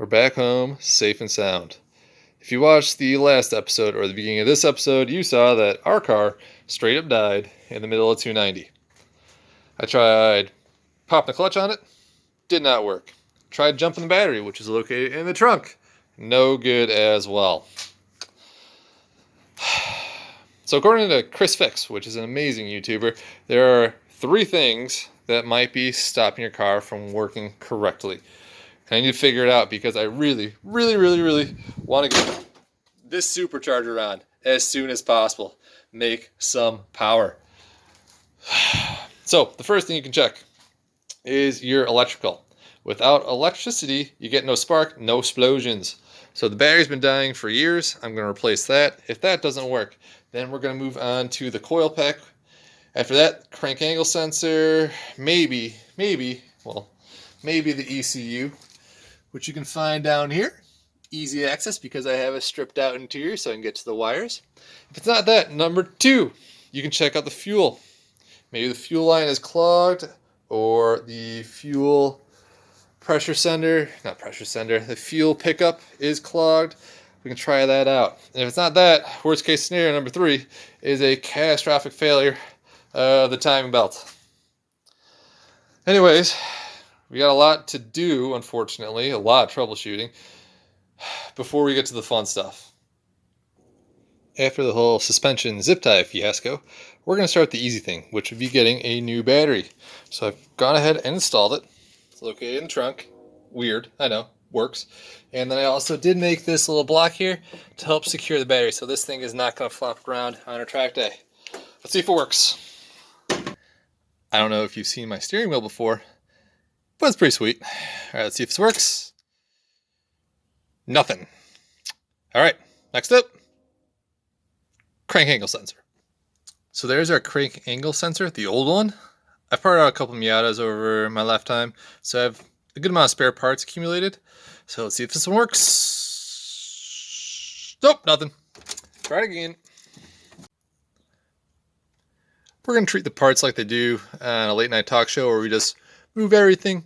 We're back home, safe and sound. If you watched the last episode or the beginning of this episode, you saw that our car straight up died in the middle of 290. I tried popping the clutch on it, did not work. Tried jumping the battery, which is located in the trunk. No good as well. So according to ChrisFix, which is an amazing YouTuber, there are 3 things that might be stopping your car from working correctly. And I need to figure it out because I really want to get this supercharger on as soon as possible. Make some power. So the first thing you can check is your electrical. Without electricity, you get no spark, no explosions. So the battery's been dying for years. I'm going to replace that. If that doesn't work, then we're going to move on to the coil pack. After that, crank angle sensor, maybe the ECU, which you can find down here. Easy access because I have a stripped out interior so I can get to the wires. If it's not that, number 2, you can check out the fuel. Maybe the fuel line is clogged or the fuel the fuel pickup is clogged. We can try that out. And if it's not that, worst case scenario number 3 is a catastrophic failure of the timing belt. Anyways, we got a lot to do, unfortunately, a lot of troubleshooting before we get to the fun stuff. After the whole suspension zip tie fiasco, we're going to start the easy thing, which would be getting a new battery. So I've gone ahead and installed it. It's located in the trunk. Weird, I know, works. And then I also did make this little block here to help secure the battery, so this thing is not going to flop around on a track day. Let's see if it works. I don't know if you've seen my steering wheel before, but it's pretty sweet. All right, let's see if this works. Nothing. All right, next up, crank angle sensor. So there's our crank angle sensor, the old one. I've parted out a couple Miatas over my lifetime, so I have a good amount of spare parts accumulated. So let's see if this one works. Nope, nothing. Try it again. We're going to treat the parts like they do on a late night talk show where we just move everything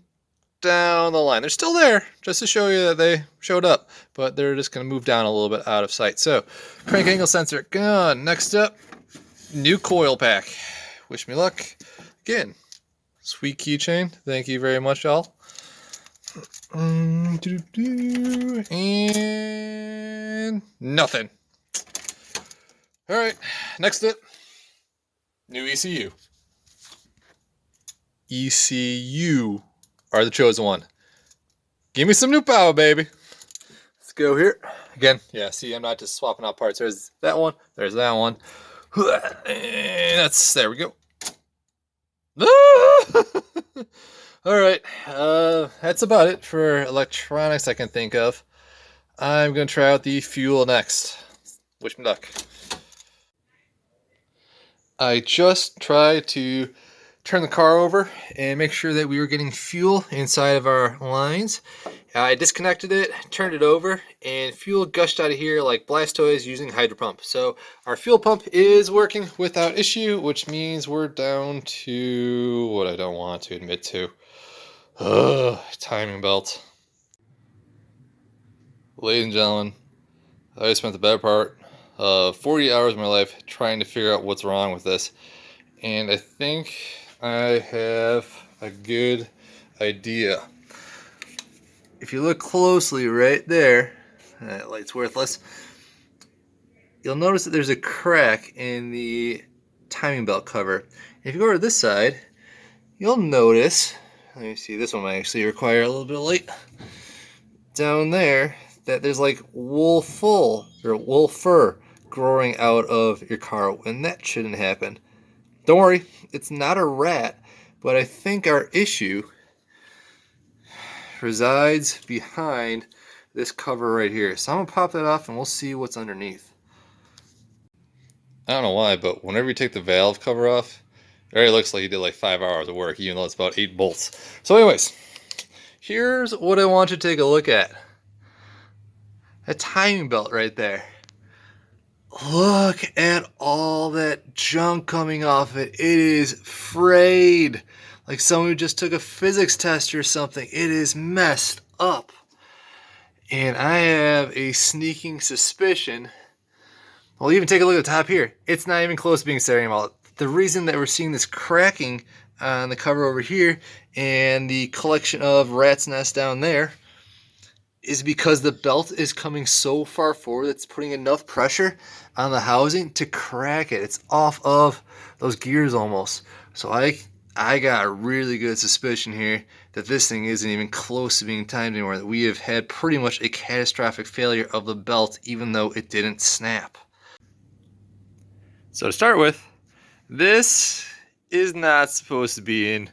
down the line. They're still there just to show you that they showed up, but they're just going to move down a little bit out of sight. So crank angle sensor gone. Next up, new coil pack. Wish me luck. Again, sweet keychain. Thank you very much, y'all. And nothing. All right, next up, new ECU. ECU are the chosen one. Give me some new power, baby. Let's go here. Again, yeah, see, I'm not just swapping out parts. There's that one. There's that one. And there we go. All right, that's about it for electronics I can think of. I'm going to try out the fuel next. Wish me luck. I just tried to turn the car over and make sure that we were getting fuel inside of our lines. I disconnected it, turned it over, and fuel gushed out of here like Blastoise using hydro pump. So our fuel pump is working without issue, which means we're down to what I don't want to admit to. Timing belt. Ladies and gentlemen, I spent the better part of 40 hours of my life trying to figure out what's wrong with this. And I think I have a good idea. If you look closely right there, that light's worthless, you'll notice that there's a crack in the timing belt cover. If you go over to this side, you'll notice, let me see, this one might actually require a little bit of light, down there, that there's like wool fur growing out of your car, and that shouldn't happen. Don't worry, it's not a rat, but I think our issue resides behind this cover right here. So I'm gonna pop that off and we'll see what's underneath. I don't know why, but whenever you take the valve cover off, it already looks like you did like 5 hours of work, even though it's about 8 bolts. So anyways, here's what I want you to take a look at. A timing belt right there. Look at all that junk coming off it. It is frayed. Like someone who just took a physics test or something. It is messed up. And I have a sneaking suspicion. Well, even take a look at the top here. It's not even close to being styrene malt. The reason that we're seeing this cracking on the cover over here and the collection of rat's nests down there is because the belt is coming so far forward it's putting enough pressure on the housing to crack it. It's off of those gears almost. So I got a really good suspicion here that this thing isn't even close to being timed anymore, that we have had pretty much a catastrophic failure of the belt even though it didn't snap. So to start with, this is not supposed to be in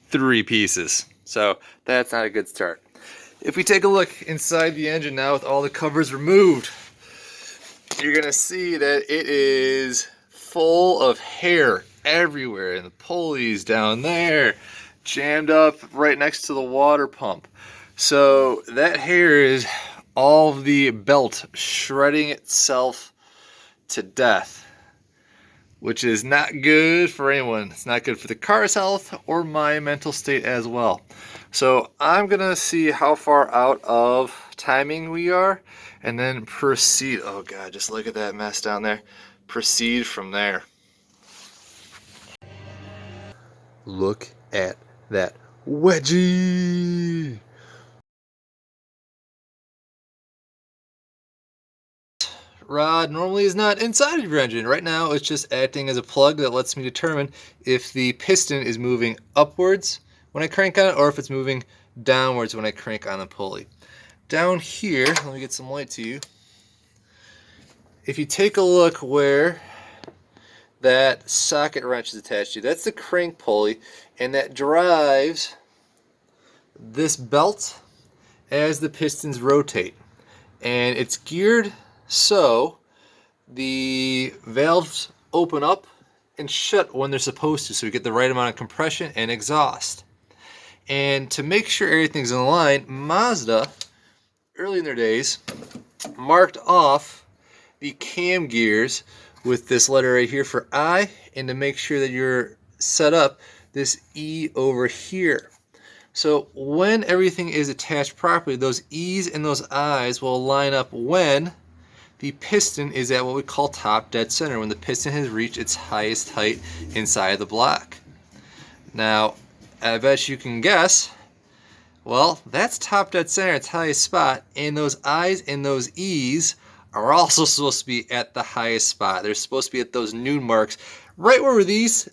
3 pieces. So that's not a good start. If we take a look inside the engine now with all the covers removed, you're going to see that it is full of hair everywhere, and the pulleys down there jammed up right next to the water pump. So that hair is all of the belt shredding itself to death, which is not good for anyone. It's not good for the car's health or my mental state as well. So I'm gonna see how far out of timing we are and then proceed. Oh God, just look at that mess down there. Proceed from there. Look at that wedgie. Rod normally is not inside of your engine. Right now it's just acting as a plug that lets me determine if the piston is moving upwards when I crank on it or if it's moving downwards when I crank on the pulley. Down here, let me get some light to you. If you take a look where that socket wrench is attached to, that's the crank pulley, and that drives this belt as the pistons rotate. And it's geared so the valves open up and shut when they're supposed to, so we get the right amount of compression and exhaust. And to make sure everything's in line, Mazda, early in their days, marked off the cam gears with this letter right here for I, and to make sure that you're set up, this E over here. So when everything is attached properly, those E's and those I's will line up when the piston is at what we call top dead center, when the piston has reached its highest height inside the block. Now, I bet you can guess, well, that's top dead center, its highest spot, and those I's and those E's are also supposed to be at the highest spot. They're supposed to be at those noon marks, right where these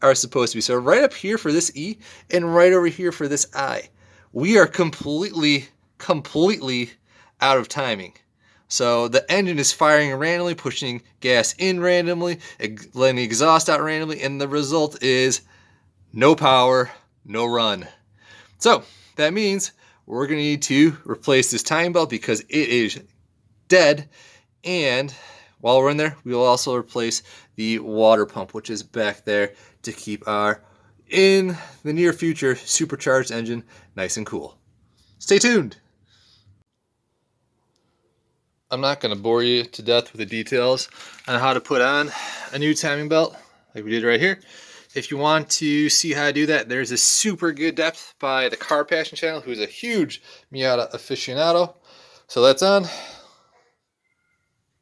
are supposed to be. So right up here for this E, and right over here for this I. We are completely out of timing. So the engine is firing randomly, pushing gas in randomly, letting the exhaust out randomly, and the result is no power, no run. So that means we're going to need to replace this timing belt because it is dead. And while we're in there, we will also replace the water pump, which is back there to keep our, in the near future, supercharged engine nice and cool. Stay tuned. I'm not going to bore you to death with the details on how to put on a new timing belt like we did right here. If you want to see how to do that, there's a super good depth by the CarPassion channel, who's a huge Miata aficionado. So that's on.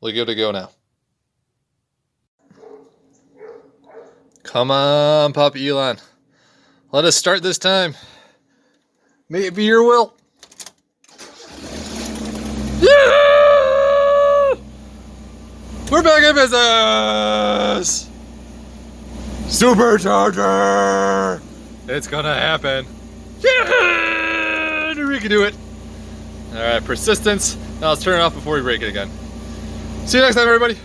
We'll give it a go now. Come on, Papa Elon. Let us start this time. May it be your will. Yeah! We're back in business! Supercharger! It's gonna happen. Yeah! We can do it. Alright, persistence. Now let's turn it off before we break it again. See you next time, everybody.